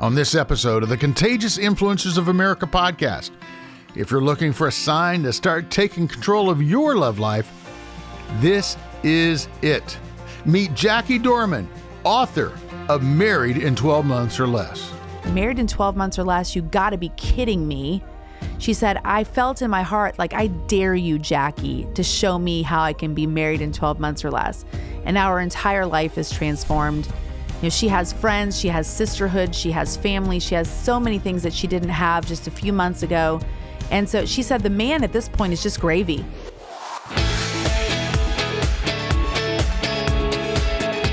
on this episode of the Contagious Influencers of America podcast. If you're looking for a sign to start taking control of your love life, this is it. Meet Jackie Dorman, author of Married in 12 Months or Less. Married in 12 months or less, you gotta be kidding me. She said, I felt in my heart like, I dare you, Jackie, to show me how I can be married in 12 months or less. And now her entire life is transformed. You know, she has friends, she has sisterhood, she has family, she has so many things that she didn't have just a few months ago. And so she said the man at this point is just gravy.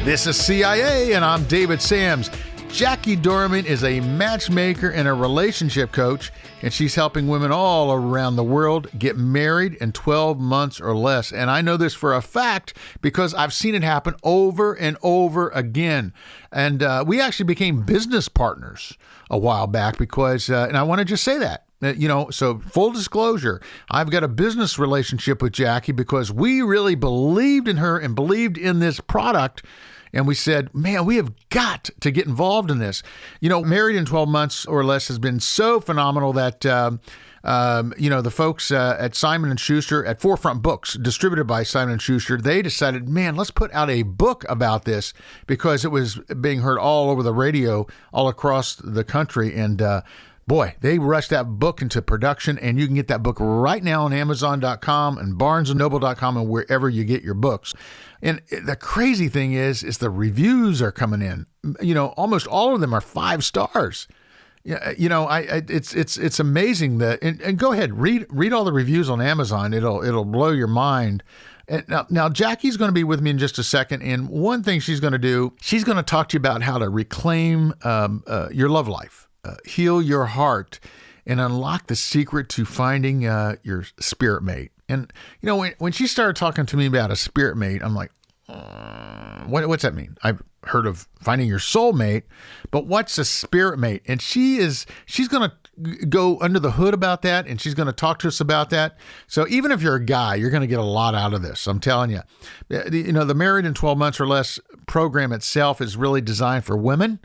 This is CIA, and I'm David Sams. Jackie Dorman is a matchmaker and a relationship coach, and she's helping women all around the world get married in 12 months or less. And I know this for a fact because I've seen it happen over and over again. And we actually became business partners a while back because, and I want to just say that. So full disclosure, I've got a business relationship with Jackie because we really believed in her and believed in this product. And we said, man, we have got to get involved in this. Married in 12 months or less has been so phenomenal that, the folks at Simon & Schuster, at Forefront Books, distributed by Simon & Schuster, they decided, man, let's put out a book about this because it was being heard all over the radio, all across the country. And boy, they rushed that book into production, and you can get that book right now on Amazon.com and BarnesandNoble.com and wherever you get your books. And the crazy thing is the reviews are coming in. Almost all of them are 5 stars. It's amazing that. And go ahead, read all the reviews on Amazon. It'll blow your mind. And now Jackie's going to be with me in just a second. And one thing she's going to do, she's going to talk to you about how to reclaim your love life. Heal your heart, and unlock the secret to finding your spirit mate. And, when she started talking to me about a spirit mate, I'm like, what's that mean? I've heard of finding your soulmate, but what's a spirit mate? And she's going to go under the hood about that, and she's going to talk to us about that. So even if you're a guy, you're going to get a lot out of this. I'm telling you. The Married in 12 Months or Less program itself is really designed for women.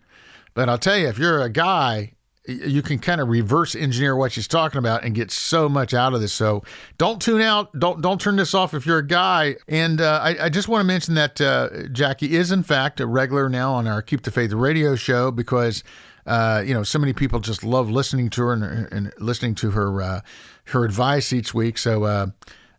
But I'll tell you, if you're a guy, you can kind of reverse engineer what she's talking about and get so much out of this. So don't tune out. Don't turn this off if you're a guy. And I just want to mention that Jackie is, in fact, a regular now on our Keep the Faith radio show because, so many people just love listening to her and listening to her advice each week. So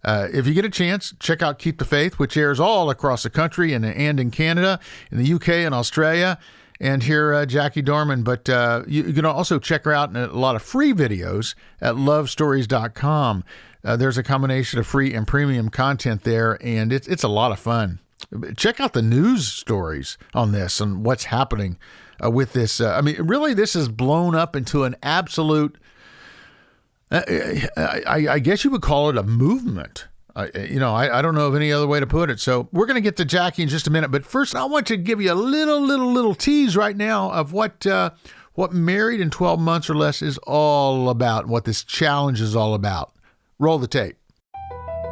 if you get a chance, check out Keep the Faith, which airs all across the country and in Canada, in the UK and Australia. And hear Jackie Dorman, but you can also check her out in a lot of free videos at lovestories.com. There's a combination of free and premium content there, and it's a lot of fun. Check out the news stories on this and what's happening with this. Really, this has blown up into an absolute, I guess you would call it a movement. I don't know of any other way to put it. So we're going to get to Jackie in just a minute. But first, I want to give you a little tease right now of what Married in 12 Months or Less is all about, what this challenge is all about. Roll the tape.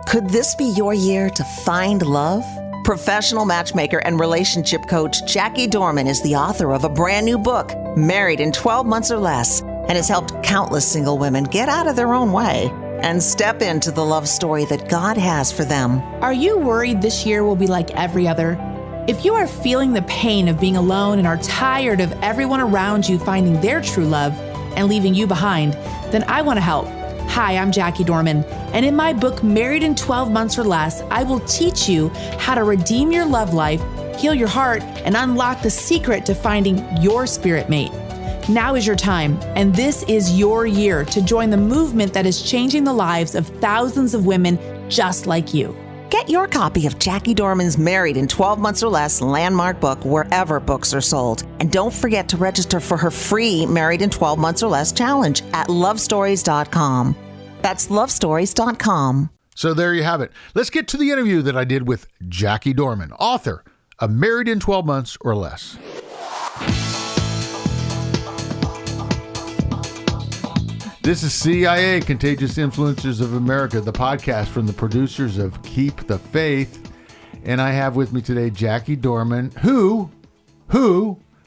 Could this be your year to find love? Professional matchmaker and relationship coach Jackie Dorman is the author of a brand new book, Married in 12 Months or Less, and has helped countless single women get out of their own way and step into the love story that God has for them. Are you worried this year will be like every other? If you are feeling the pain of being alone and are tired of everyone around you finding their true love and leaving you behind, then I want to help. Hi, I'm Jackie Dorman, and in my book, Married in 12 Months or Less, I will teach you how to redeem your love life, heal your heart, and unlock the secret to finding your spirit mate. Now is your time, and this is your year to join the movement that is changing the lives of thousands of women just like you. Get your copy of Jackie Dorman's Married in 12 Months or Less landmark book wherever books are sold. And don't forget to register for her free Married in 12 Months or Less challenge at lovestories.com. That's lovestories.com. So there you have it. Let's get to the interview that I did with Jackie Dorman, author of Married in 12 Months or Less. This is CIA, Contagious Influencers of America, the podcast from the producers of Keep the Faith. And I have with me today Jackie Dorman, who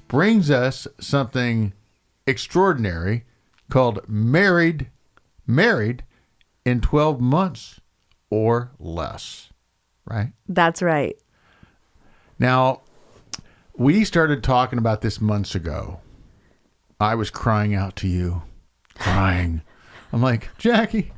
brings us something extraordinary called Married in 12 Months or Less, right? That's right. Now, we started talking about this months ago. I was crying out to you, crying. I'm like, Jackie,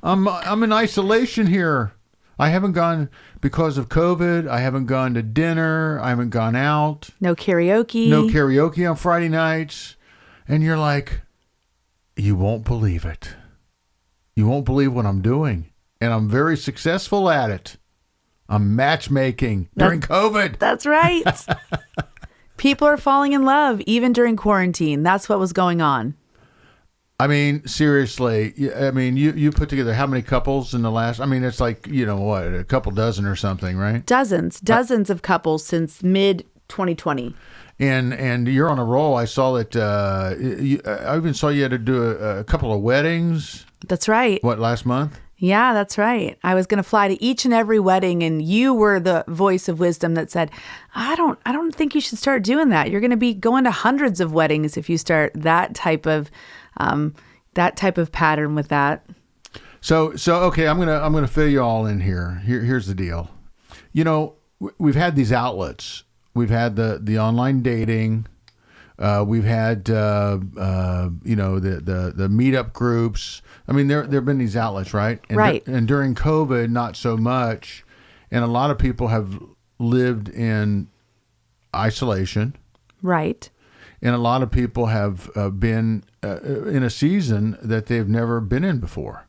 I'm in isolation here. I haven't gone because of COVID. I haven't gone to dinner. I haven't gone out. No karaoke. No karaoke on Friday nights. And you're like, you won't believe it. You won't believe what I'm doing. And I'm very successful at it. I'm matchmaking during COVID. That's right. People are falling in love even during quarantine. That's what was going on. I mean, seriously. I mean, you put together how many couples in the last? I mean, it's like, what, a couple dozen or something, right? Dozens of couples since mid 2020. And you're on a roll. I saw that. I even saw you had to do a couple of weddings. That's right. What, last month? Yeah, that's right. I was going to fly to each and every wedding, and you were the voice of wisdom that said, I don't think you should start doing that. You're going to be going to hundreds of weddings if you start that type of pattern with that. So okay, I'm gonna fill you all in here. Here's the deal. We've had these outlets. We've had the online dating. We've had the meetup groups. I mean, there've been these outlets, right? And right. And during COVID, not so much. And a lot of people have lived in isolation. Right. And a lot of people have been in a season that they've never been in before.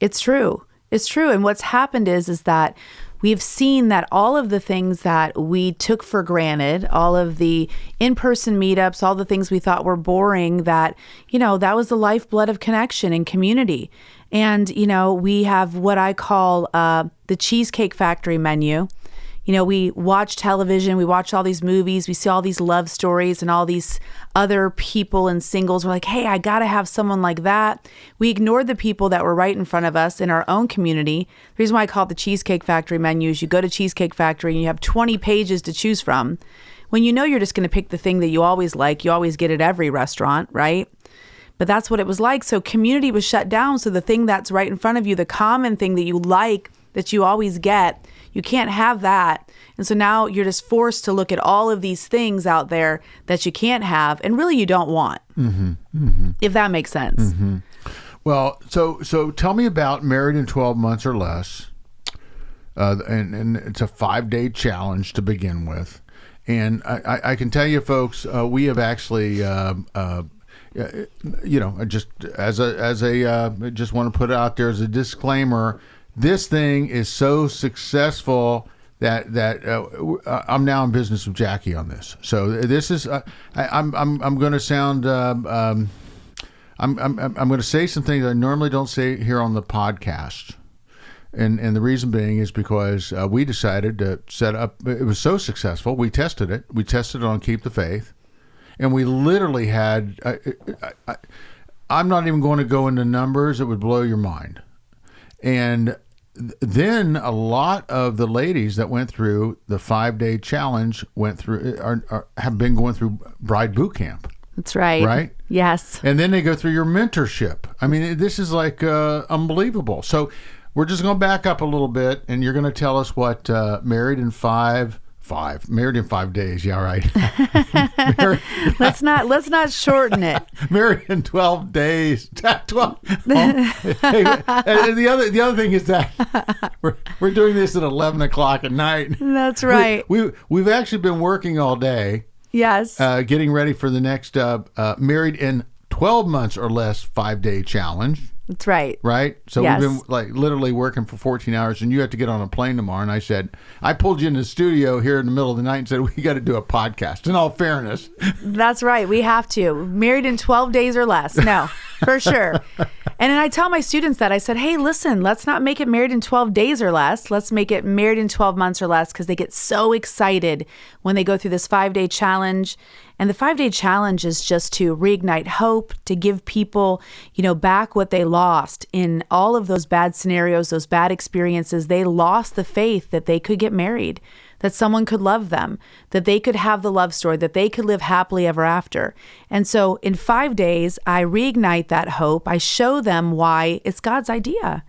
It's true. It's true. And what's happened is that we've seen that all of the things that we took for granted, all of the in-person meetups, all the things we thought were boring, that was the lifeblood of connection and community. And, we have what I call the Cheesecake Factory menu. We watch television, we watch all these movies, we see all these love stories and all these other people and singles. We're like, hey, I got to have someone like that. We ignored the people that were right in front of us in our own community. The reason why I call it the Cheesecake Factory menu is you go to Cheesecake Factory and you have 20 pages to choose from. When you're just going to pick the thing that you always like, you always get at every restaurant, right? But that's what it was like. So community was shut down. So the thing that's right in front of you, the common thing that you like, that you always get, you can't have that. And so now you're just forced to look at all of these things out there that you can't have and really you don't want, if that makes sense. Mm-hmm. Well, so tell me about Married in 12 Months or Less. And it's a 5-day challenge to begin with. And I can tell you, folks, we have actually, just just want to put it out there as a disclaimer. This thing is so successful that I'm now in business with Jackie on this. So this is I'm going to sound I'm going to say some things I normally don't say here on the podcast, and the reason being is because we decided to set up. It was so successful. We tested it. We tested it on Keep the Faith, and we literally had. I'm not even going to go into numbers. It would blow your mind. And then a lot of the ladies that went through the 5-day challenge have been going through bride boot camp. That's right. Right? Yes. And then they go through your mentorship. I mean, this is like unbelievable. So we're just going to back up a little bit, and you're going to tell us what Married in 5 days. Yeah, right. Let's not shorten it. Married in 12 days. 12. Hey, the other thing is that we're doing this at 11 o'clock at night. That's right. We've actually been working all day. Yes. Getting ready for the next Married in 12 Months or Less 5-day challenge. That's right. Right? So yes. We've been literally working for 14 hours, and you have to get on a plane tomorrow. And I pulled you in the studio here in the middle of the night and said, we got to do a podcast, in all fairness. That's right. We have to. Married in 12 days or less. No, for sure. And then I tell my students that. I said, hey, listen, let's not make it Married in 12 days or less. Let's make it Married in 12 Months or Less, because they get so excited when they go through this 5-day challenge. And the 5-day challenge is just to reignite hope, to give people, back what they lost in all of those bad scenarios, those bad experiences. They lost the faith that they could get married. that someone could love them, that they could have the love story, that they could live happily ever after. And so in 5 days, I reignite that hope. I show them why it's God's idea.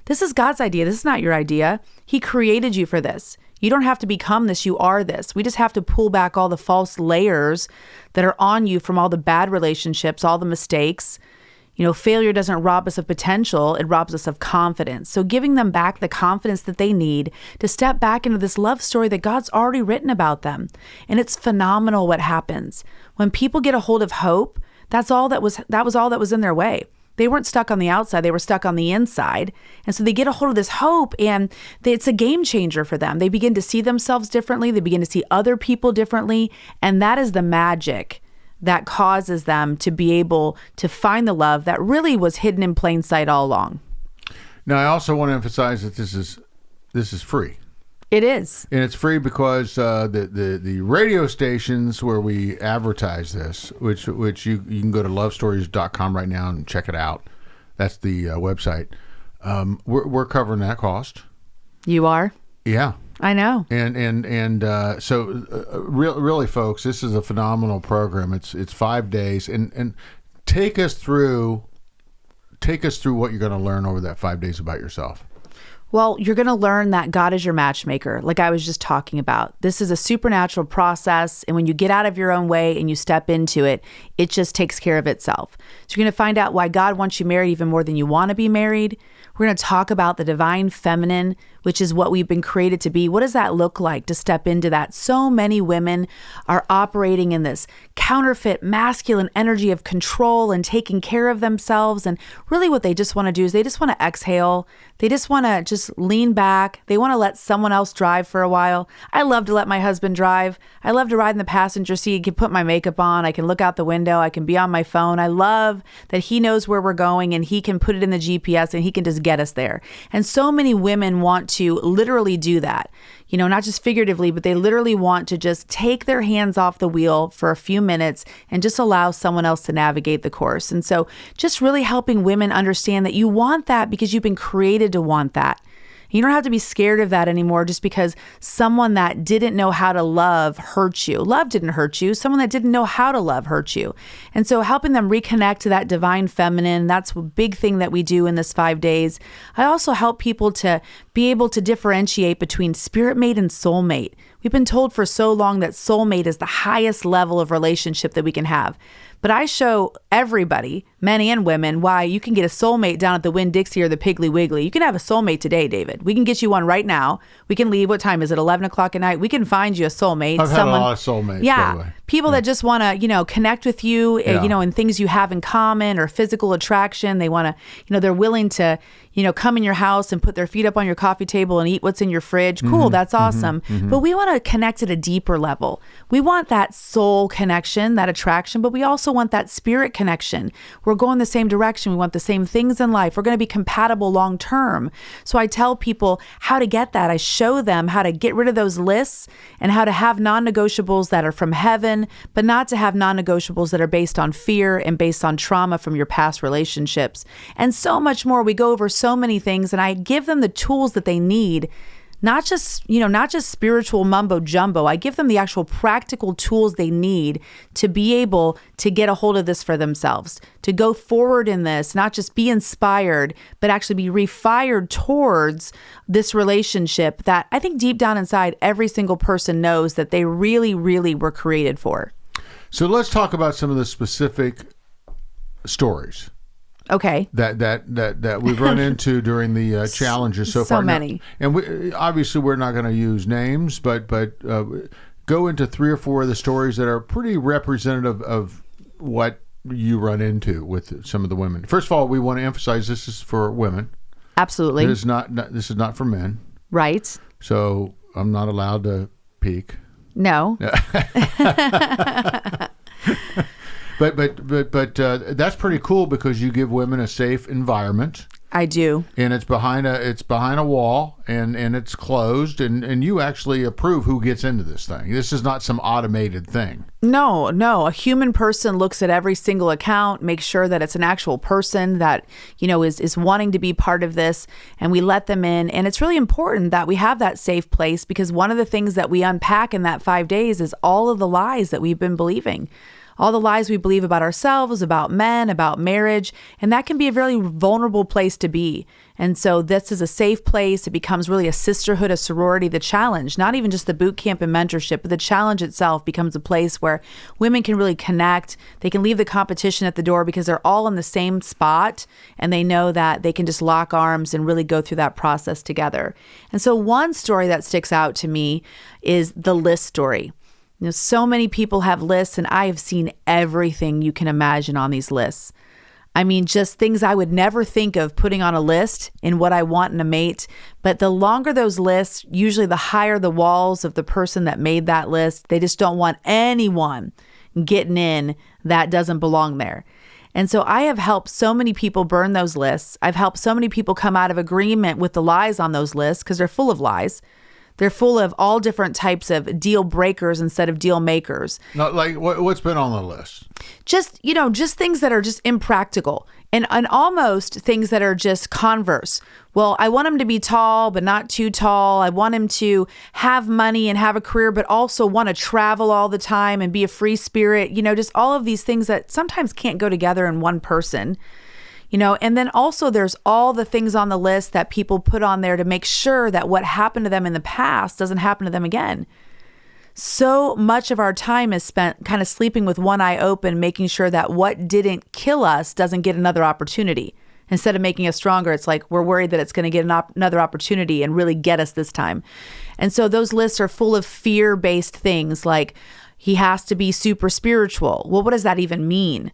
This is God's idea. This is not your idea. He created you for this. You don't have to become this. You are this. We just have to pull back all the false layers that are on you from all the bad relationships, all the mistakes. Failure doesn't rob us of potential. It robs us of confidence. So giving them back the confidence that they need to step back into this love story that God's already written about them. And it's phenomenal what happens. When people get a hold of hope, that was all that was in their way. They weren't stuck on the outside. They were stuck on the inside. And so they get a hold of this hope, and it's a game changer for them. They begin to see themselves differently. They begin to see other people differently. And that is the magic that causes them to be able to find the love that really was hidden in plain sight all along. Now, I also want to emphasize that this is free. It is. And it's free because the radio stations where we advertise this, which you can go to lovestories.com right now and check it out. That's the website. We're covering that cost. You are? Yeah. I know. So really, folks, this is a phenomenal program. It's 5 days, and take us through what you're going to learn over that 5 days about yourself. Well, you're going to learn that God is your matchmaker, like I was just talking about. This is a supernatural process, and when you get out of your own way and you step into it, it just takes care of itself. So you're going to find out why God wants you married even more than you want to be married. We're going to talk about the divine feminine, which is what we've been created to be. What does that look like to step into that? So many women are operating in this counterfeit masculine energy of control and taking care of themselves. And really what they just want to do is they just want to exhale. They just want to just lean back. They want to let someone else drive for a while. I love to let my husband drive. I love to ride in the passenger seat. I can put my makeup on. I can look out the window. I can be on my phone. I love that he knows where we're going and he can put it in the GPS and he can just get us there. And so many women want to literally do that, not just figuratively, but they literally want to just take their hands off the wheel for a few minutes and just allow someone else to navigate the course. And so just really helping women understand that you want that because you've been created to want that. You don't have to be scared of that anymore just because someone that didn't know how to love hurt you. Love didn't hurt you. Someone that didn't know how to love hurt you. And so helping them reconnect to that divine feminine, that's a big thing that we do in this 5 days. I also help people to be able to differentiate between spirit mate and soulmate. We've been told for so long that soulmate is the highest level of relationship that we can have. But I show everybody, men and women, why you can get a soulmate down at the Winn-Dixie or the Piggly Wiggly. You can have a soulmate today, David. We can get you one right now. We can leave. What time is it? 11 o'clock at night. We can find you a soulmate. I've had a lot of soulmates, by the way. People that just want to, connect with you, and things you have in common or physical attraction. They want to, they're willing to, come in your house and put their feet up on your coffee table and eat what's in your fridge. Cool. That's awesome. But we want to connect at a deeper level. We want that soul connection, that attraction, but we also want that spirit connection. We're going the same direction. We want the same things in life. We're going to be compatible long term. So I tell people how to get that. I show them how to get rid of those lists and how to have non-negotiables that are from heaven, but not to have non-negotiables that are based on fear and based on trauma from your past relationships. And so much more. We go over so many things, and I give them the tools that they need. Not just spiritual mumbo jumbo. I give them the actual practical tools they need to be able to get a hold of this for themselves, to go forward in this, not just be inspired, but actually be refired towards this relationship that I think deep down inside, every single person knows that they really, really were created for. So let's talk about some of the specific stories. Okay. That we've run into during the challenges so far. So many. And we're not going to use names, but go into 3 or 4 of the stories that are pretty representative of what you run into with some of the women. First of all, we want to emphasize this is for women. Absolutely. This is not for men. Right. So I'm not allowed to peek. No. But that's pretty cool because you give women a safe environment. I do. And it's behind a wall, and it's closed, and you actually approve who gets into this thing. This is not some automated thing. No. A human person looks at every single account, makes sure that it's an actual person that, is wanting to be part of this, and we let them in. And it's really important that we have that safe place, because one of the things that we unpack in that 5 days is all of the lies that we've been believing. All the lies we believe about ourselves, about men, about marriage, and that can be a very vulnerable place to be. And so this is a safe place. It becomes really a sisterhood, a sorority. The challenge, not even just the boot camp and mentorship, but the challenge itself becomes a place where women can really connect. They can leave the competition at the door because they're all in the same spot, and they know that they can just lock arms and really go through that process together. And so one story that sticks out to me is the list story. So many people have lists, and I have seen everything you can imagine on these lists. I mean, just things I would never think of putting on a list in what I want in a mate. But the longer those lists, usually the higher the walls of the person that made that list. They just don't want anyone getting in that doesn't belong there. And so I have helped so many people burn those lists. I've helped so many people come out of agreement with the lies on those lists, because they're full of lies. They're full of all different types of deal breakers instead of deal makers. Not like what's been on the list? Just things that are just impractical, and almost things that are just converse. Well, I want him to be tall, but not too tall. I want him to have money and have a career, but also want to travel all the time and be a free spirit. Just all of these things that sometimes can't go together in one person. And then also there's all the things on the list that people put on there to make sure that what happened to them in the past doesn't happen to them again. So much of our time is spent kind of sleeping with one eye open, making sure that what didn't kill us doesn't get another opportunity. Instead of making us stronger, it's like we're worried that it's going to get another opportunity and really get us this time. And so those lists are full of fear-based things like he has to be super spiritual. Well, what does that even mean?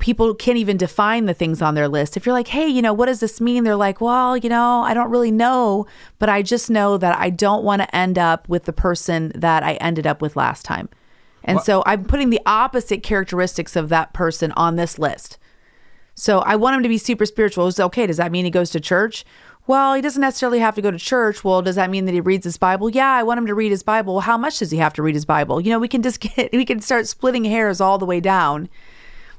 People can't even define the things on their list. If you're like, hey, what does this mean? They're like, well, I don't really know, but I just know that I don't want to end up with the person that I ended up with last time. And so I'm putting the opposite characteristics of that person on this list. So I want him to be super spiritual. It's okay. Does that mean he goes to church? Well, he doesn't necessarily have to go to church. Well, does that mean that he reads his Bible? Yeah, I want him to read his Bible. Well, how much does he have to read his Bible? We can start splitting hairs all the way down.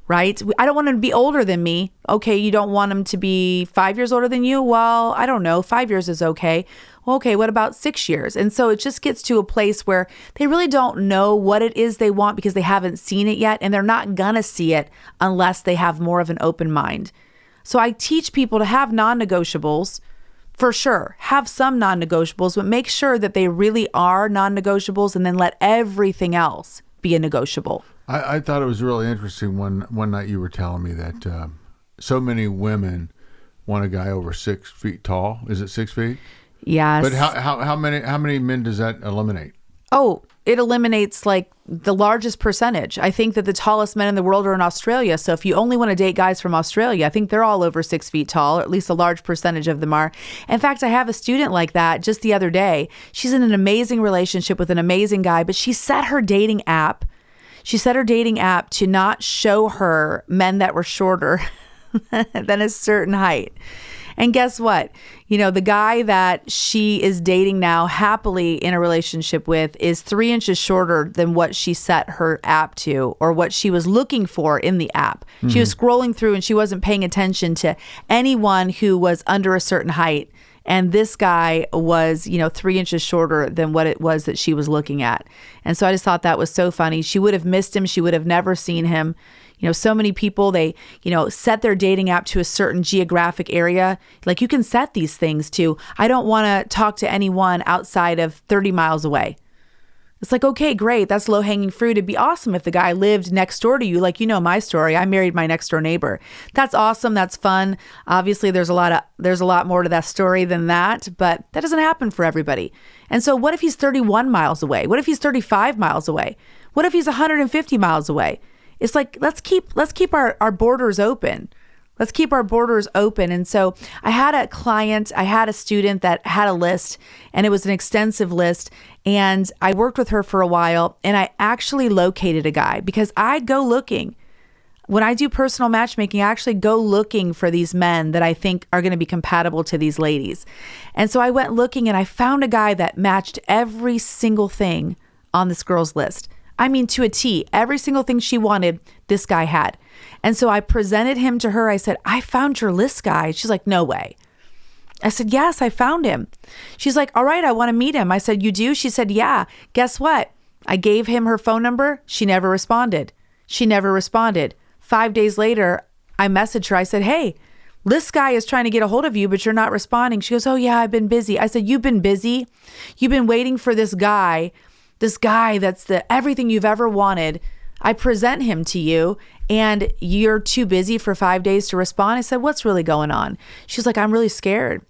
Right? I don't want him to be older than me. Okay, you don't want him to be 5 years older than you? Well, I don't know. 5 years is okay. Well, okay, what about 6 years? And so it just gets to a place where they really don't know what it is they want because they haven't seen it yet, and they're not gonna see it unless they have more of an open mind. So I teach people to have non-negotiables. For sure, have some non-negotiables, but make sure that they really are non-negotiables, and then let everything else be a negotiable. I thought it was really interesting one night you were telling me that so many women want a guy over 6 feet tall. Is it 6 feet? Yes. But how many men does that eliminate? Oh, it eliminates like the largest percentage. I think that the tallest men in the world are in Australia. So if you only want to date guys from Australia, I think they're all over 6 feet tall, or at least a large percentage of them are. In fact, I have a student like that just the other day. She's in an amazing relationship with an amazing guy, but she set her dating app to not show her men that were shorter than a certain height. And guess what? The guy that she is dating now, happily in a relationship with, is 3 inches shorter than what she set her app to, or what she was looking for in the app. Mm-hmm. She was scrolling through and she wasn't paying attention to anyone who was under a certain height. And this guy was, 3 inches shorter than what it was that she was looking at. And so I just thought that was so funny. She would have missed him. She would have never seen him. So many people, they, set their dating app to a certain geographic area. Like you can set these things to, I don't want to talk to anyone outside of 30 miles away. It's like, okay, great. That's low hanging fruit. It'd be awesome if the guy lived next door to you. Like, my story. I married my next door neighbor. That's awesome. That's fun. Obviously, there's a lot more to that story than that, but that doesn't happen for everybody. And so what if he's 31 miles away? What if he's 35 miles away? What if he's 150 miles away? It's like, let's keep our borders open. Let's keep our borders open. And so I had a student that had a list, and it was an extensive list. And I worked with her for a while, and I actually located a guy because I go looking. when I do personal matchmaking, I actually go looking for these men that I think are going to be compatible to these ladies. And so I went looking and I found a guy that matched every single thing on this girl's list. I mean, to a T, every single thing she wanted, this guy had. And so I presented him to her. I said, I found your list, guy. She's like, no way. I said, yes, I found him. She's like, all right, I want to meet him. I said, you do? She said, yeah. Guess what? I gave him her phone number. She never responded. 5 days later, I messaged her. I said, hey, this guy is trying to get a hold of you, but you're not responding. She goes, oh yeah, I've been busy. I said, you've been busy? You've been waiting for this guy that's everything you've ever wanted. I present him to you and you're too busy for 5 days to respond. I said, what's really going on? She's like, I'm really scared.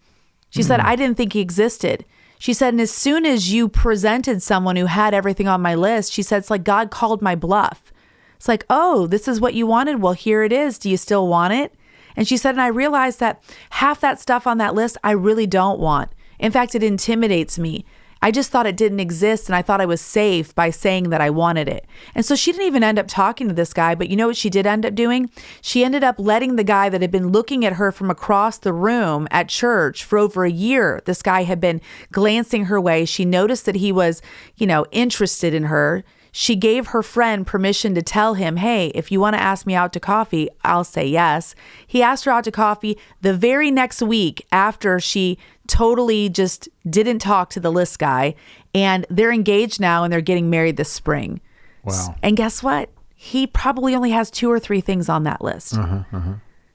She said, I didn't think he existed. She said, and as soon as you presented someone who had everything on my list, she said, it's like God called my bluff. It's like, oh, this is what you wanted? Well, here it is. Do you still want it? And she said, and I realized that half that stuff on that list, I really don't want. In fact, it intimidates me. I just thought it didn't exist and I thought I was safe by saying that I wanted it. And so she didn't even end up talking to this guy, but you know what she did end up doing? She ended up letting the guy that had been looking at her from across the room at church for over a year. This guy had been glancing her way. She noticed that he was, interested in her. She gave her friend permission to tell him, hey, if you want to ask me out to coffee, I'll say yes. He asked her out to coffee the very next week after she totally just didn't talk to the list guy. And they're engaged now and they're getting married this spring. Wow. And guess what? He probably only has 2 or 3 things on that list.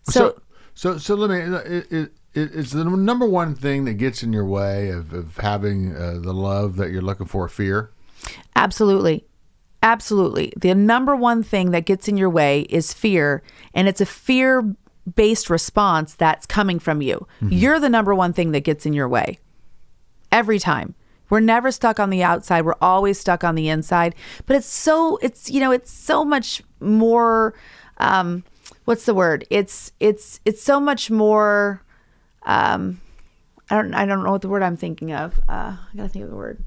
So let me, it's the number one thing that gets in your way of having the love that you're looking for, fear? Absolutely. Absolutely. The number one thing that gets in your way is fear, and it's a fear-based response that's coming from you. You're the number one thing that gets in your way. Every time. We're never stuck on the outside. We're always stuck on the inside. But it's so much more, what's the word? It's so much more, I don't know what the word I'm thinking of. I gotta think of the word.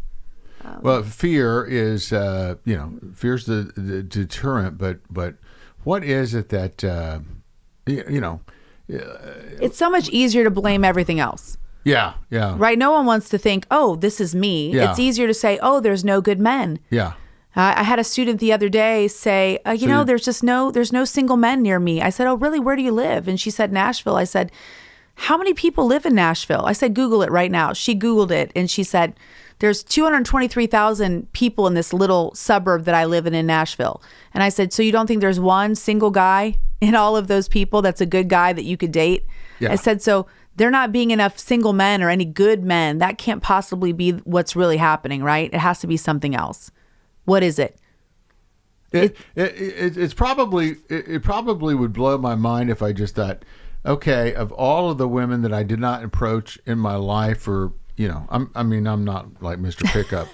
Well, fear is, fear's the deterrent, but what is it that, it's so much easier to blame everything else. Yeah. Right? No one wants to think, oh, this is me. Yeah. It's easier to say, oh, there's no good men. Yeah. I had a student the other day say, there's no single men near me. I said, oh, really? Where do you live? And she said, Nashville. I said, how many people live in Nashville? I said, Google it right now. She Googled it and she said, there's 223,000 people in this little suburb that I live in Nashville. And I said, so you don't think there's one single guy in all of those people that's a good guy that you could date? Yeah. I said, so there not being enough single men or any good men, that can't possibly be what's really happening, right? It has to be something else. What is it? It probably would blow my mind if I just thought, okay, of all of the women that I did not approach in my life, or I'm not like Mr. Pickup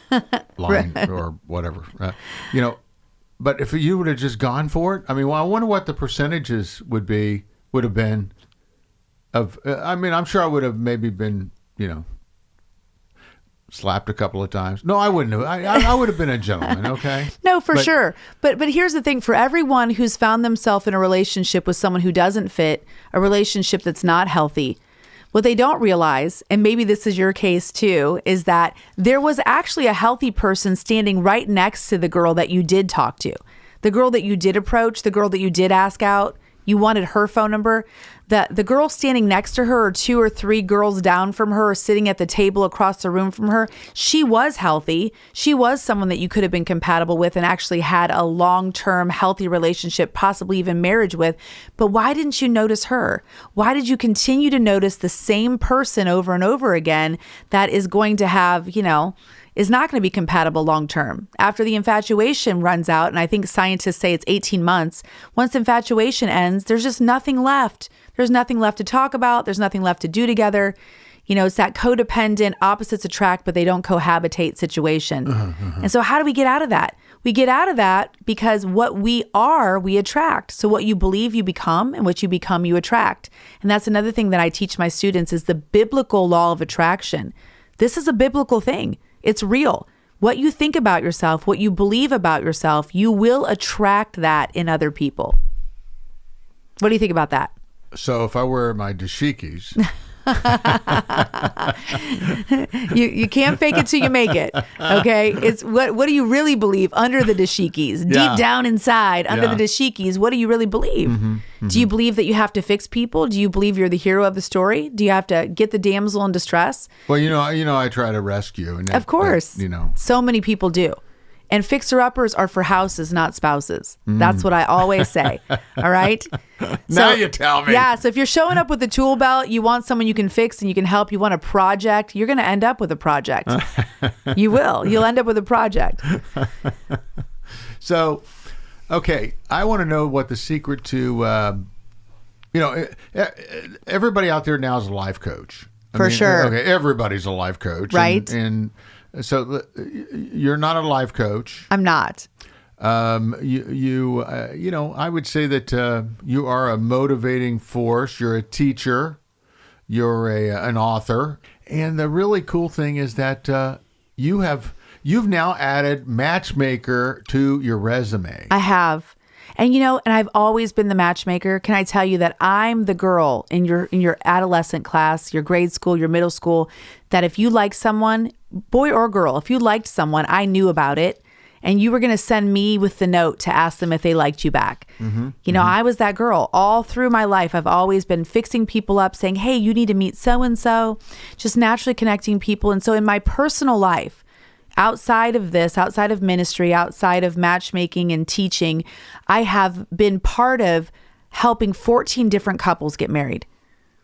line or whatever, but if you would have just gone for it, I wonder what the percentages would have been of, I'm sure I would have maybe been, slapped a couple of times. No, I wouldn't have. I would have been a gentleman, okay? No, for sure. But here's the thing. For everyone who's found themselves in a relationship with someone who doesn't fit, a relationship that's not healthy, what they don't realize, and maybe this is your case too, is that there was actually a healthy person standing right next to the girl that you did talk to, the girl that you did approach, the girl that you did ask out. You wanted her phone number. The girl standing next to her, or 2 or 3 girls down from her, or sitting at the table across the room from her, she was healthy. She was someone that you could have been compatible with and actually had a long-term healthy relationship, possibly even marriage with. But why didn't you notice her? Why did you continue to notice the same person over and over again that is going to have, is not going to be compatible long-term? After the infatuation runs out, and I think scientists say it's 18 months, once infatuation ends, there's just nothing left. There's nothing left to talk about. There's nothing left to do together. It's that codependent, opposites attract, but they don't cohabitate situation. And so how do we get out of that? We get out of that because what we are, we attract. So what you believe, you become, and what you become, you attract. And that's another thing that I teach my students is the biblical law of attraction. This is a biblical thing. It's real. What you think about yourself, what you believe about yourself, you will attract that in other people. What do you think about that? So if I wear my dashikis, you can't fake it till you make it. Okay, it's what do you really believe under the dashikis? Yeah. Deep down inside, under Yeah. the dashikis, what do you really believe? Do you believe that you have to fix people? Do you believe you're the hero of the story? Do you have to get the damsel in distress? well, I try to rescue, and Of course, so many people do. And fixer-uppers are for houses, not spouses. That's what I always say. All right? Now you tell me. Yeah, so if you're showing up with a tool belt, you want someone you can fix and you can help, you want a project, you're going to end up with a project. You will. You'll end up with a project. So, okay, I want to know what the secret to, everybody out there now is a life coach. For sure. Okay, everybody's a life coach. Right. And so you're not a life coach. I'm not. I would say that you are a motivating force. You're a teacher. You're an author. And the really cool thing is that you've now added Matchmaker to your resume. I have. And and I've always been the matchmaker. Can I tell you that I'm the girl in your adolescent class, your grade school, your middle school, that if you like someone, boy or girl, if you liked someone, I knew about it, and you were going to send me with the note to ask them if they liked you back. I was that girl all through my life. I've always been fixing people up, saying, hey, you need to meet so-and-so, just naturally connecting people. And so in my personal life, outside of this, outside of ministry, outside of matchmaking and teaching, I have been part of helping 14 different couples get married.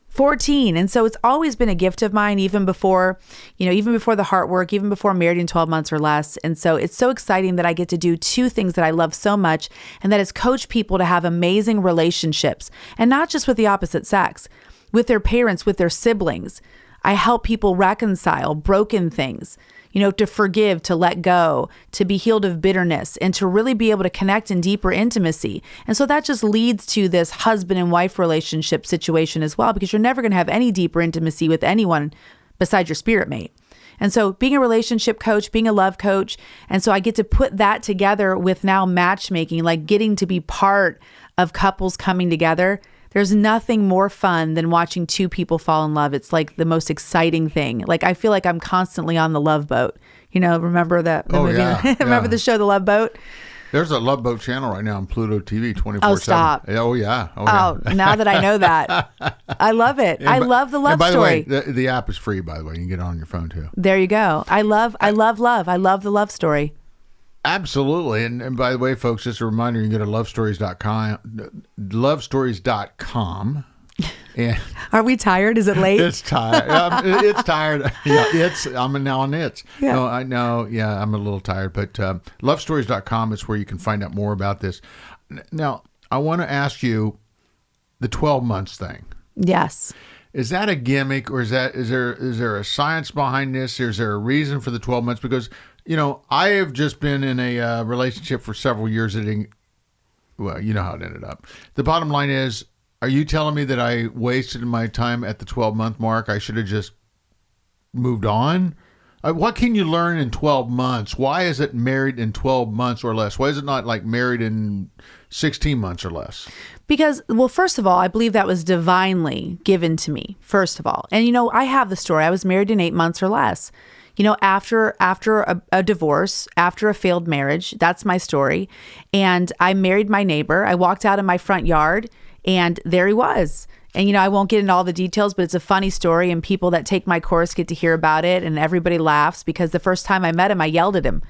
14. And so it's always been a gift of mine, even before the heart work, even before Married in 12 Months or Less. And so it's so exciting that I get to do two things that I love so much, and that is coach people to have amazing relationships, and not just with the opposite sex, with their parents, with their siblings. I help people reconcile broken things, to forgive, to let go, to be healed of bitterness, and to really be able to connect in deeper intimacy. And so that just leads to this husband and wife relationship situation as well, because you're never going to have any deeper intimacy with anyone besides your spirit mate. And so being a relationship coach, being a love coach, and so I get to put that together with now matchmaking, like getting to be part of couples coming together. There's nothing more fun than watching two people fall in love. It's like the most exciting thing. Like I feel like I'm constantly on the Love Boat. Remember the movie? Yeah, Remember the show, The Love Boat? There's a Love Boat channel right now on Pluto TV 24/7. Oh, stop. Oh, yeah. Oh, now that I know that. I love it. I love the love story. By the way, the app is free, by the way. You can get it on your phone, too. There you go. I love love. I love the love story. Absolutely. And by the way, folks, just a reminder, you can go to lovestories.com. And are we tired? Is it late? It's tired. It's tired. Yeah, I'm now on it. Yeah. No, I know. Yeah, I'm a little tired. But lovestories.com is where you can find out more about this. Now, I want to ask you the 12 months thing. Yes. Is that a gimmick, or is there a science behind this? Is there a reason for the 12 months? Because I have just been in a relationship for several years. Well, you know how it ended up. The bottom line is, are you telling me that I wasted my time at the 12-month mark? I should have just moved on? What can you learn in 12 months? Why is it Married in 12 months or less? Why is it not like Married in 16 months or less? Because, well, first of all, I believe that was divinely given to me, first of all. And, I have the story. I was married in 8 months or less. After a divorce, after a failed marriage, that's my story. And I married my neighbor. I walked out in my front yard, and there he was. And, I won't get into all the details, but it's a funny story, and people that take my course get to hear about it, and everybody laughs, because the first time I met him, I yelled at him.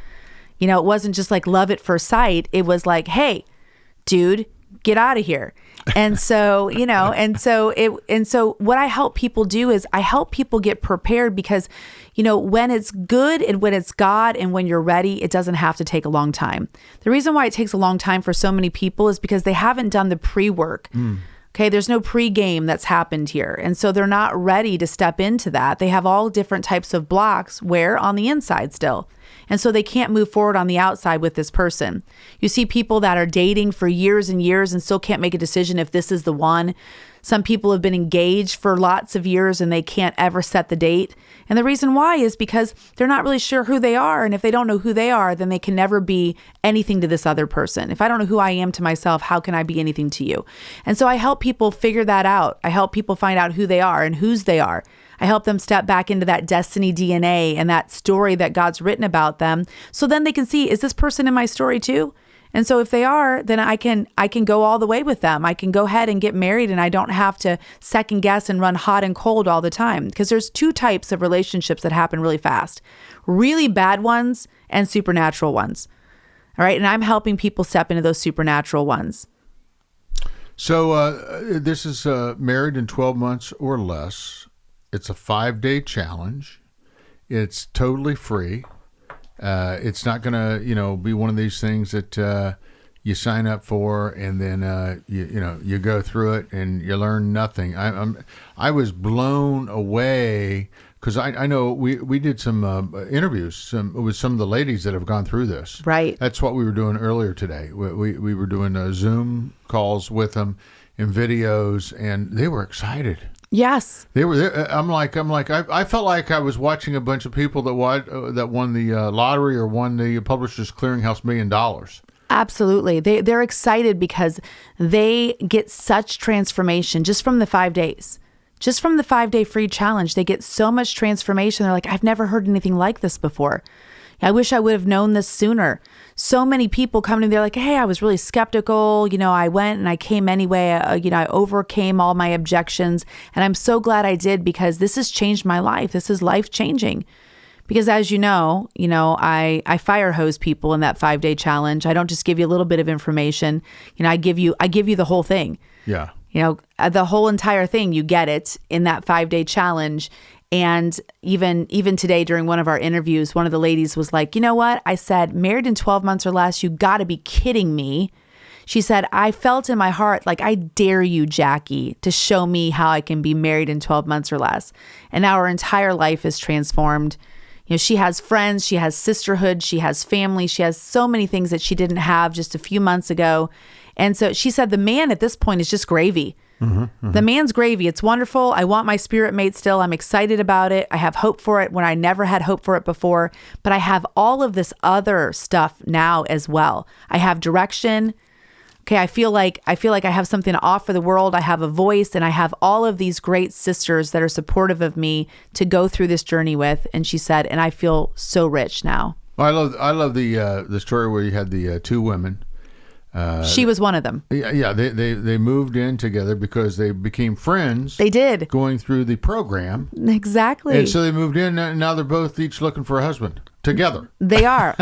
It wasn't just like love at first sight. It was like, hey, dude, get out of here. And so, and so what I help people do is I help people get prepared, because, when it's good and when it's God and when you're ready, it doesn't have to take a long time. The reason why it takes a long time for so many people is because they haven't done the pre-work. Okay, there's no pre-game that's happened here. And so they're not ready to step into that. They have all different types of blocks where on the inside still. And so they can't move forward on the outside with this person. You see people that are dating for years and years and still can't make a decision if this is the one. Some people have been engaged for lots of years and they can't ever set the date. And the reason why is because they're not really sure who they are. And if they don't know who they are, then they can never be anything to this other person. If I don't know who I am to myself, how can I be anything to you? And so I help people figure that out. I help people find out who they are and whose they are. I help them step back into that destiny DNA and that story that God's written about them. So then they can see, is this person in my story too? And so if they are, then I can go all the way with them. I can go ahead and get married and I don't have to second guess and run hot and cold all the time. Because there's two types of relationships that happen really fast. Really bad ones and supernatural ones. All right. And I'm helping people step into those supernatural ones. So this is Married in 12 Months or Less. It's a 5-day challenge. It's totally free. It's not going to, be one of these things that you sign up for and then you go through it and you learn nothing. I was blown away because I know we did some interviews with some of the ladies that have gone through this. Right. That's what we were doing earlier today. We were doing Zoom calls with them and videos, and they were excited. Yes. They were there. I felt like I was watching a bunch of people that won the lottery or won the Publishers Clearinghouse $1 million. Absolutely. They're excited because they get such transformation just from the 5 days. Just from the 5-day free challenge, they get so much transformation. They're like, I've never heard anything like this before. I wish I would have known this sooner. So many people come to me, they're like, hey, I was really skeptical. I went and I came anyway. I overcame all my objections. And I'm so glad I did because this has changed my life. This is life changing. Because as you know, I fire hose people in that 5-day challenge. I don't just give you a little bit of information. I give you the whole thing. Yeah. The whole entire thing, you get it in that 5-day challenge. And even today during one of our interviews, one of the ladies was like, you know what? I said, married in 12 months or less, you got to be kidding me. She said, I felt in my heart like, I dare you, Jackie, to show me how I can be married in 12 months or less. And now her entire life is transformed. She has friends, she has sisterhood, she has family, she has so many things that she didn't have just a few months ago. And so she said the man at this point is just gravy. Mm-hmm, mm-hmm. The man's gravy. It's wonderful. I want my spirit mate still. I'm excited about it. I have hope for it when I never had hope for it before. But I have all of this other stuff now as well. I have direction. Okay, I feel like I have something to offer the world. I have a voice, and I have all of these great sisters that are supportive of me to go through this journey with. And she said, and I feel so rich now. Well, I love the story where you had the two women. She was one of them. Yeah, they moved in together because they became friends. They did. Going through the program. Exactly. And so they moved in, and now they're both each looking for a husband together. They are.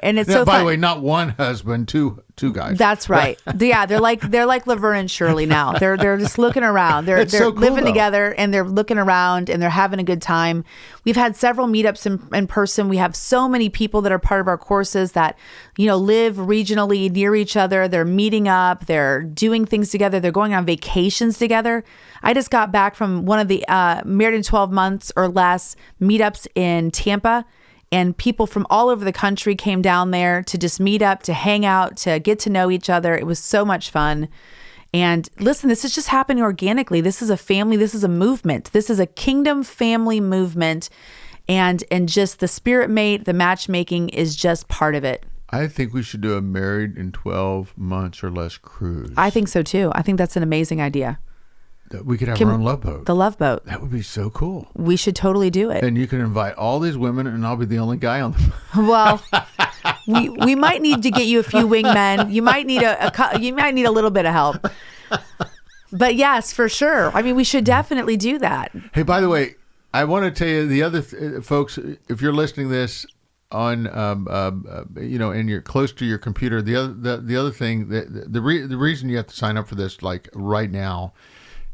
And it's now, so by fun. the way, not one husband, two guys. That's right. Yeah, they're like Laverne and Shirley now. They're just looking around. They're so cool, living though. together and they're looking around and they're having a good time. We've had several meetups in person. We have so many people that are part of our courses that live regionally near each other. They're meeting up. They're doing things together. They're going on vacations together. I just got back from one of the Married in 12 Months or Less meetups in Tampa. And people from all over the country came down there to just meet up, to hang out, to get to know each other. It was so much fun. And listen, this is just happening organically. This is a family. This is a movement. This is a kingdom family movement. And just the spirit mate, the matchmaking is just part of it. I think we should do a Married in 12 Months or Less cruise. I think so too. I think that's an amazing idea. We could have our own love boat. The love boat. That would be so cool. We should totally do it. And you can invite all these women, and I'll be the only guy on them. Well, we might need to get you a few wingmen. You might need a little bit of help. But yes, for sure. I mean, we should definitely do that. Hey, by the way, I want to tell you the other folks. If you're listening to this on, and you're close to your computer, the other thing, the reason you have to sign up for this like right now.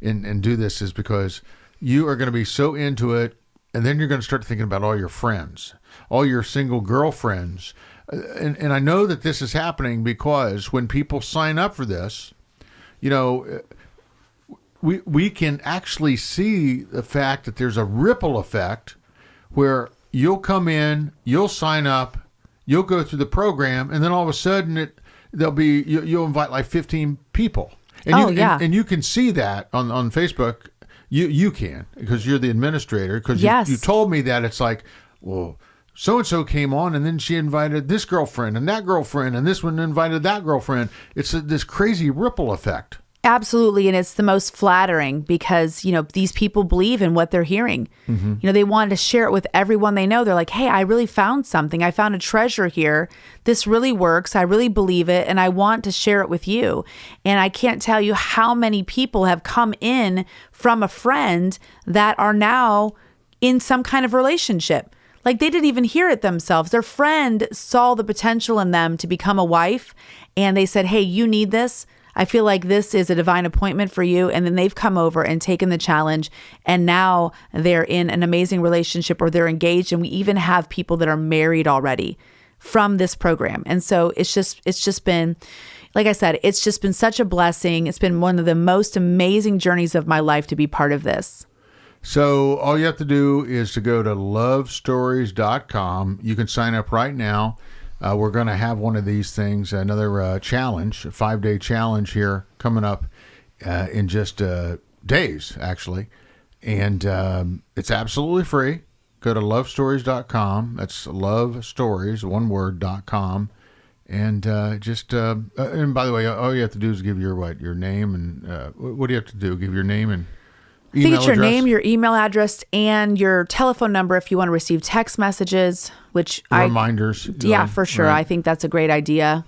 And do this is because you are going to be so into it, and then you're going to start thinking about all your friends, all your single girlfriends. And I know that this is happening because when people sign up for this, we can actually see the fact that there's a ripple effect where, you'll come in, you'll sign up, you'll go through the program, and then all of a sudden you'll invite like 15 people. And and you can see that on Facebook. You can, because you're the administrator, because you told me that. It's like, well, so-and-so came on, and then she invited this girlfriend and that girlfriend, and this one invited that girlfriend. It's this crazy ripple effect. Absolutely. And it's the most flattering because, these people believe in what they're hearing. Mm-hmm. They wanted to share it with everyone they know. They're like, hey, I really found something. I found a treasure here. This really works. I really believe it. And I want to share it with you. And I can't tell you how many people have come in from a friend that are now in some kind of relationship. Like they didn't even hear it themselves. Their friend saw the potential in them to become a wife. And they said, hey, you need this. I feel like this is a divine appointment for you. And then they've come over and taken the challenge. And now they're in an amazing relationship, or they're engaged. And we even have people that are married already from this program. And so it's just been, like I said, it's just been such a blessing. It's been one of the most amazing journeys of my life to be part of this. So all you have to do is to go to lovestories.com. You can sign up right now. We're going to have one of these things, another challenge, a 5-day challenge here coming up in just days, actually. And it's absolutely free. Go to lovestories.com. That's lovestories, one word.com. And and by the way, all you have to do is give your name and what do you have to do? Give your name and I think it's your name, your email address, and your telephone number if you want to receive text messages, reminders. Yeah, for sure. Right. I think that's a great idea.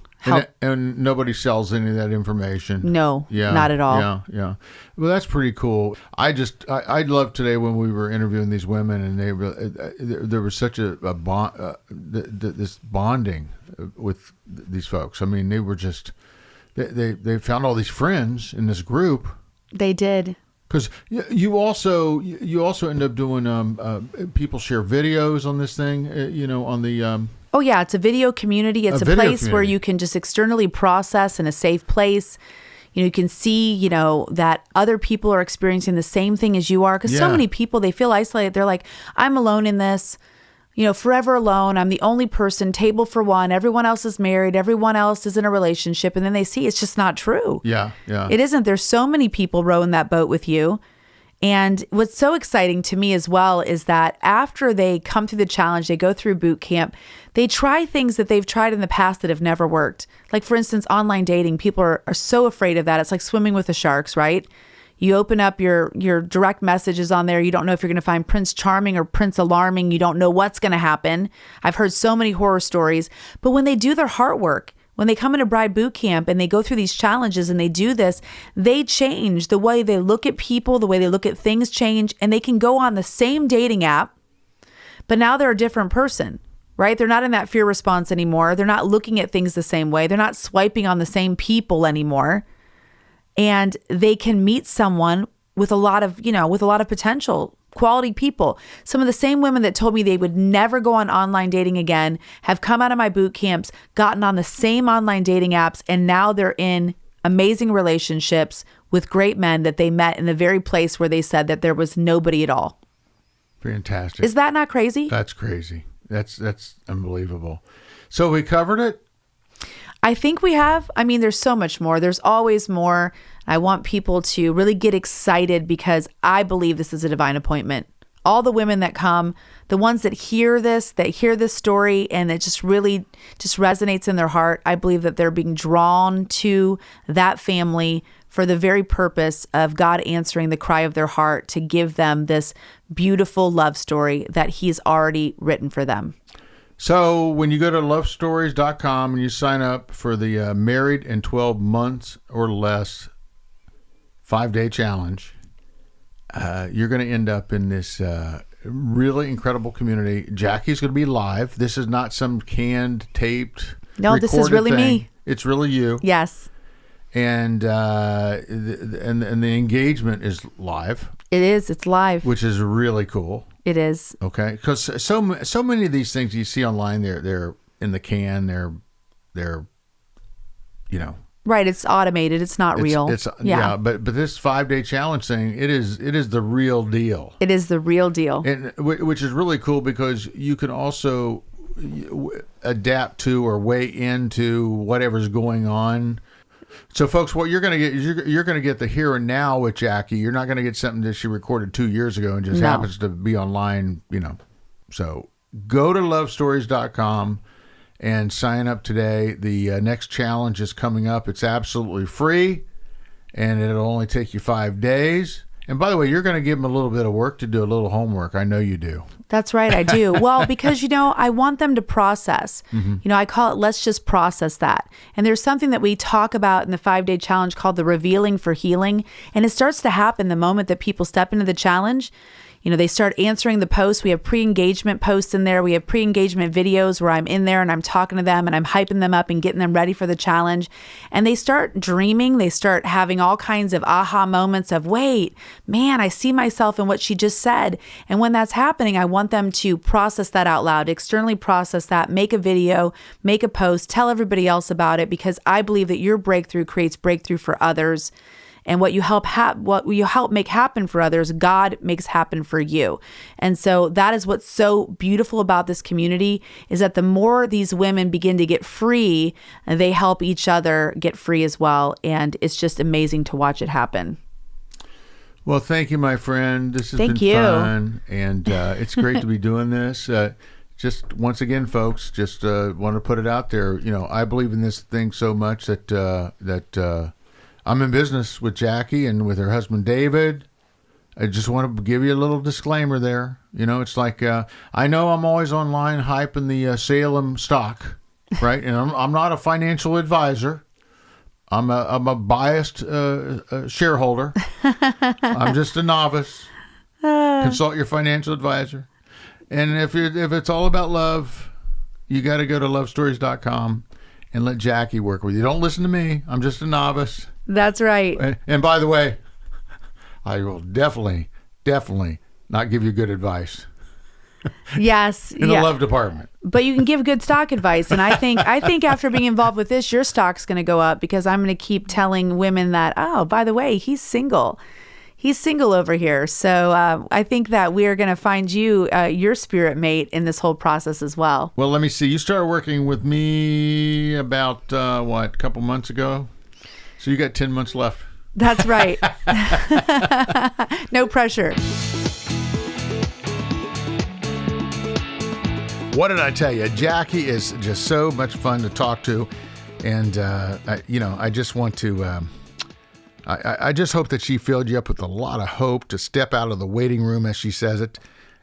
And nobody sells any of that information. No, not at all. Yeah. Well, that's pretty cool. I loved today when we were interviewing these women, and there was such a bond, this bonding with these folks. I mean, they were just they found all these friends in this group. They did. Because you also end up doing people share videos on this thing, on the. Oh yeah, it's a video community. It's a place where you can just externally process in a safe place. You can see that other people are experiencing the same thing as you are. Because so many people, they feel isolated. They're like, I'm alone in this. Forever alone. I'm the only person, table for one. Everyone else is married. Everyone else is in a relationship. And then they see it's just not true. Yeah. It isn't. There's so many people rowing that boat with you. And what's so exciting to me as well is that after they come through the challenge, they go through boot camp, they try things that they've tried in the past that have never worked. Like, for instance, online dating. People are so afraid of that. It's like swimming with the sharks, right? You open up your direct messages on there. You don't know if you're going to find Prince Charming or Prince Alarming. You don't know what's going to happen. I've heard so many horror stories. But when they do their heart work, when they come into Bride Boot Camp and they go through these challenges and they do this, they change. The way they look at people, the way they look at things change. And they can go on the same dating app, but now they're a different person, right? They're not in that fear response anymore. They're not looking at things the same way. They're not swiping on the same people anymore. And they can meet someone with a lot of potential, quality people. Some of the same women that told me they would never go on online dating again have come out of my boot camps, gotten on the same online dating apps, and now they're in amazing relationships with great men that they met in the very place where they said that there was nobody at all. Fantastic. Is that not crazy? That's crazy. That's unbelievable. So we covered it? I think we have. I mean, there's so much more. There's always more. I want people to really get excited because I believe this is a divine appointment. All the women that come, the ones that hear this story, and it just really just resonates in their heart, I believe that they're being drawn to that family for the very purpose of God answering the cry of their heart to give them this beautiful love story that He's already written for them. So when you go to lovestories.com and you sign up for the Married in 12 Months or Less 5-day challenge, you're going to end up in this really incredible community. Jackie's going to be live. This is not some canned, taped, no, this is really thing. Me. It's really you. Yes. And the engagement is live. It is. It's live. Which is really cool. It is. Okay, because so many of these things you see online, they're in the can. They're Right. It's automated. It's not real. Yeah. But this 5-day challenge thing, it is the real deal. It is the real deal. And which is really cool because you can also adapt to or weigh into whatever's going on. So, folks, what you're going to get is you're going to get the here and now with Jackie. You're not going to get something that she recorded 2 years ago and just happens to be online, So go to lovestories.com and sign up today. The next challenge is coming up. It's absolutely free, and it'll only take you 5 days. And by the way, you're going to give them a little bit of work to do a little homework. I know you do. That's right, I do. Well, because, I want them to process. I call it, let's just process that. And there's something that we talk about in the 5-day challenge called the revealing for healing. And it starts to happen the moment that people step into the challenge. They start answering the posts. We have pre-engagement posts in there. We have pre-engagement videos where I'm in there and I'm talking to them and I'm hyping them up and getting them ready for the challenge. And they start dreaming. They start having all kinds of aha moments of, wait, man, I see myself in what she just said. And when that's happening, I want them to process that out loud, externally process that, make a video, make a post, tell everybody else about it, because I believe that your breakthrough creates breakthrough for others. And what you help make happen for others, God makes happen for you. And so that is what's so beautiful about this community, is that the more these women begin to get free, they help each other get free as well. And it's just amazing to watch it happen. Well, thank you, my friend. This has been fun. And it's great to be doing this. Just once again, folks, just want to put it out there. I believe in this thing so much that I'm in business with Jackie and with her husband, David. I just want to give you a little disclaimer there. It's like, I know I'm always online hyping the Salem stock, right? And I'm not a financial advisor. I'm a biased shareholder. I'm just a novice. Consult your financial advisor. And if it's all about love, you got to go to lovestories.com and let Jackie work with you. Don't listen to me. I'm just a novice. That's right. And by the way, I will definitely not give you good advice. Yes. In the love department. But you can give good stock advice. And I think after being involved with this, your stock's going to go up, because I'm going to keep telling women that, oh, by the way, he's single. He's single over here. So I think that we are going to find you your spirit mate in this whole process as well. Well, let me see. You started working with me about, a couple months ago? So you got 10 months left. That's right. No pressure. What did I tell you? Jackie is just so much fun to talk to. And, I just want to... I just hope that she filled you up with a lot of hope to step out of the waiting room, as she says it,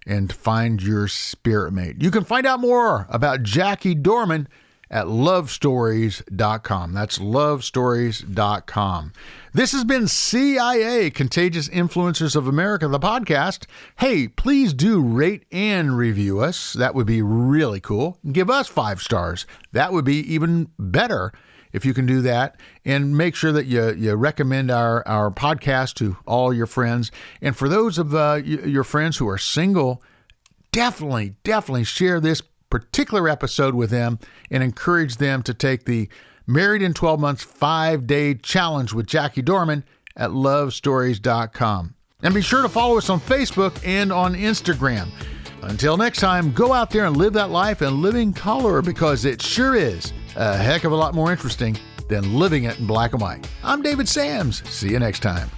and find your spirit mate. You can find out more about Jackie Dorman at lovestories.com. That's lovestories.com. This has been CIA, Contagious Influencers of America, the podcast. Hey, please do rate and review us. That would be really cool. Give us 5 stars. That would be even better if you can do that. And make sure that you recommend our podcast to all your friends. And for those of your friends who are single, definitely share this particular episode with them and encourage them to take the Married in 12 Months 5-day challenge with Jackie Dorman at lovestories.com. And be sure to follow us on Facebook and on Instagram. Until next time, go out there and live that life in living color, because it sure is a heck of a lot more interesting than living it in black and white. I'm David Sams. See you next time.